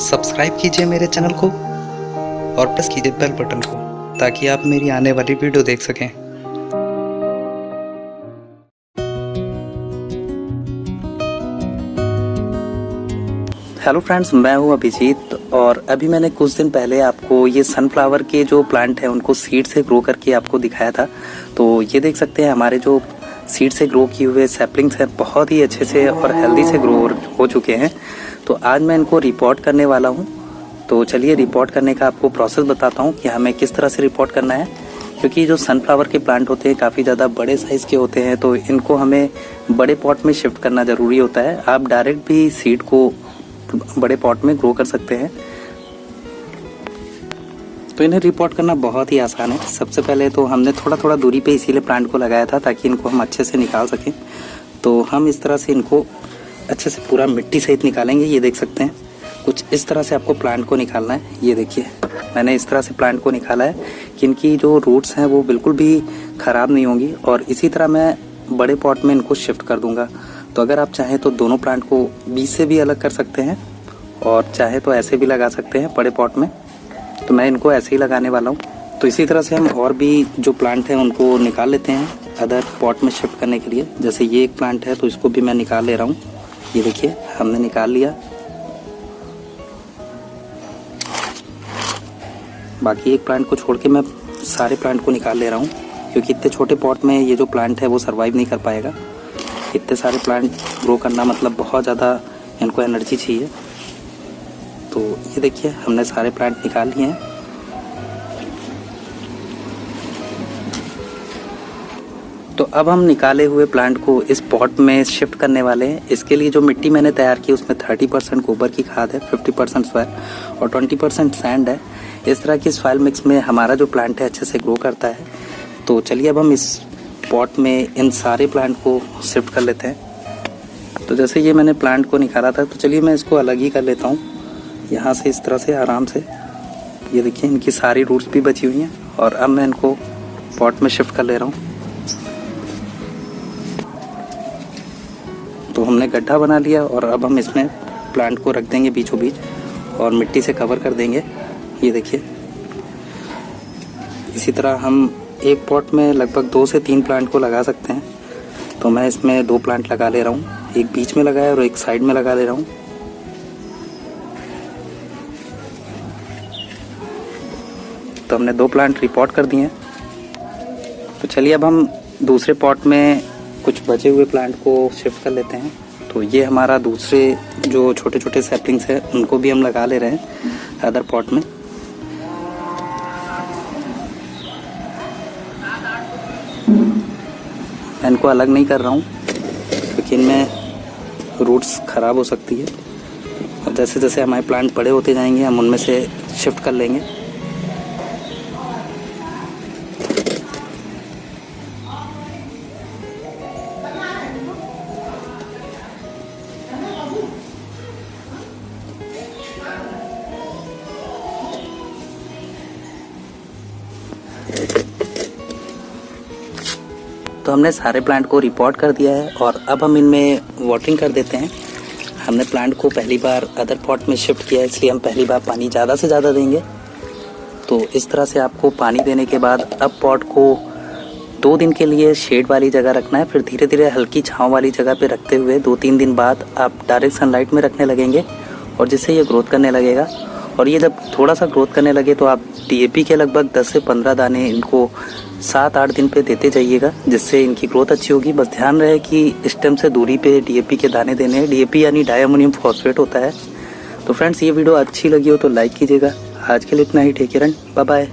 Subscribe कीजिए मेरे channel को और प्रेस कीजिए बेल बटन को ताकि आप मेरी आने वाली वीडियो देख सकें। हेलो फ्रेंड्स, मैं हूं अभिजीत और अभी मैंने कुछ दिन पहले आपको ये सनफ्लावर के जो प्लांट हैं उनको सीड से ग्रो करके आपको दिखाया था। तो ये देख सकते हैं हमारे जो सीड से ग्रो किए हुए सैपलिंग्स हैं बहुत ही अच्छे से और हेल्दी से ग्रो हो चुके हैं। तो आज मैं इनको रिपोर्ट करने वाला हूं। तो चलिए रिपोर्ट करने का आपको प्रोसेस बताता हूं कि हमें किस तरह से रिपोर्ट करना है, क्योंकि जो सनफ्लावर के प्लांट होते हैं काफ़ी ज़्यादा बड़े साइज़ के होते हैं, तो इनको हमें बड़े पॉट में शिफ्ट करना ज़रूरी होता है। आप डायरेक्ट भी सीड को बड़े पॉट में ग्रो कर सकते हैं। तो इन्हें रिपोर्ट करना बहुत ही आसान है। सबसे पहले तो हमने थोड़ा थोड़ा दूरी पे इसीलिए प्लांट को लगाया था ताकि इनको हम अच्छे से निकाल सकें। तो हम इस तरह से इनको अच्छे से पूरा मिट्टी सहित निकालेंगे। ये देख सकते हैं कुछ इस तरह से आपको प्लांट को निकालना है। ये देखिए मैंने इस तरह से प्लांट को निकाला है कि इनकी जो रूट्स हैं वो बिल्कुल भी ख़राब नहीं होंगी। और इसी तरह मैं बड़े पॉट में इनको शिफ्ट कर दूंगा। तो अगर आप चाहें तो दोनों प्लांट को बीच से भी अलग कर सकते हैं और चाहे तो ऐसे भी लगा सकते हैं बड़े पॉट में। तो मैं इनको ऐसे ही लगाने वाला हूँ। तो इसी तरह से हम और भी जो प्लांट हैं उनको निकाल लेते हैं अदर पॉट में शिफ्ट करने के लिए। जैसे ये एक प्लांट है तो इसको भी मैं निकाल ले रहा हूँ। ये देखिए हमने निकाल लिया। बाकी एक प्लांट को छोड़ के मैं सारे प्लांट को निकाल ले रहा हूँ, क्योंकि इतने छोटे पॉट में ये जो प्लांट है वो सर्वाइव नहीं कर पाएगा। इतने सारे प्लांट ग्रो करना मतलब बहुत ज़्यादा इनको एनर्जी चाहिए। तो ये देखिए हमने सारे प्लांट निकाल लिए हैं। तो अब हम निकाले हुए प्लांट को इस पॉट में शिफ्ट करने वाले हैं। इसके लिए जो मिट्टी मैंने तैयार की उसमें 30% गोबर की खाद है, 50% सॉइल और 20% सैंड है। इस तरह की सॉइल मिक्स में हमारा जो प्लांट है अच्छे से ग्रो करता है। तो चलिए अब हम इस पॉट में इन सारे प्लांट को शिफ्ट कर लेते हैं। तो जैसे ये मैंने प्लांट को निकाला था, तो चलिए मैं इसको अलग ही कर लेता हूँ यहाँ से, इस तरह से आराम से। ये देखिए इनकी सारी रूट्स भी बची हुई हैं और अब मैं इनको पॉट में शिफ्ट कर ले रहा हूँ। तो हमने गड्ढा बना लिया और अब हम इसमें प्लांट को रख देंगे बीचों बीच और मिट्टी से कवर कर देंगे। ये देखिए इसी तरह हम एक पॉट में लगभग 2 से 3 प्लांट को लगा सकते हैं। तो मैं इसमें 2 प्लांट लगा ले रहा हूँ, एक बीच में लगाया और एक साइड में लगा ले रहा हूँ। तो हमने 2 प्लांट रिपोर्ट कर दिए हैं। तो चलिए अब हम दूसरे पॉट में कुछ बचे हुए प्लांट को शिफ्ट कर लेते हैं। तो ये हमारा दूसरे जो छोटे छोटे सैपलिंग्स हैं उनको भी हम लगा ले रहे हैं अदर पॉट में। मैं इनको अलग नहीं कर रहा हूँ क्योंकि इनमें रूट्स ख़राब हो सकती है। और जैसे जैसे हमारे प्लांट बड़े होते जाएंगे हम उनमें से शिफ्ट कर लेंगे। तो हमने सारे प्लांट को रिपोर्ट कर दिया है और अब हम इनमें वाटरिंग कर देते हैं। हमने प्लांट को पहली बार अदर पॉट में शिफ्ट किया है, इसलिए हम पहली बार पानी ज़्यादा से ज़्यादा देंगे। तो इस तरह से आपको पानी देने के बाद अब पॉट को 2 दिन के लिए शेड वाली जगह रखना है। फिर धीरे धीरे हल्की छाँव वाली जगह पे रखते हुए 2-3 दिन बाद आप डायरेक्ट सनलाइट में रखने लगेंगे और जिससे ये ग्रोथ करने लगेगा। और ये जब थोड़ा सा ग्रोथ करने लगे तो आप DAP के लगभग 10 से 15 दाने इनको 7-8 दिन पे देते जाइएगा, जिससे इनकी ग्रोथ अच्छी होगी। बस ध्यान रहे कि स्टेम से दूरी पे DAP के दाने देने हैं। DAP यानी डायमोनियम फॉस्फेट होता है। तो फ्रेंड्स ये वीडियो अच्छी लगी हो तो लाइक कीजिएगा। आज के लिए इतना ही। Take care and bye bye.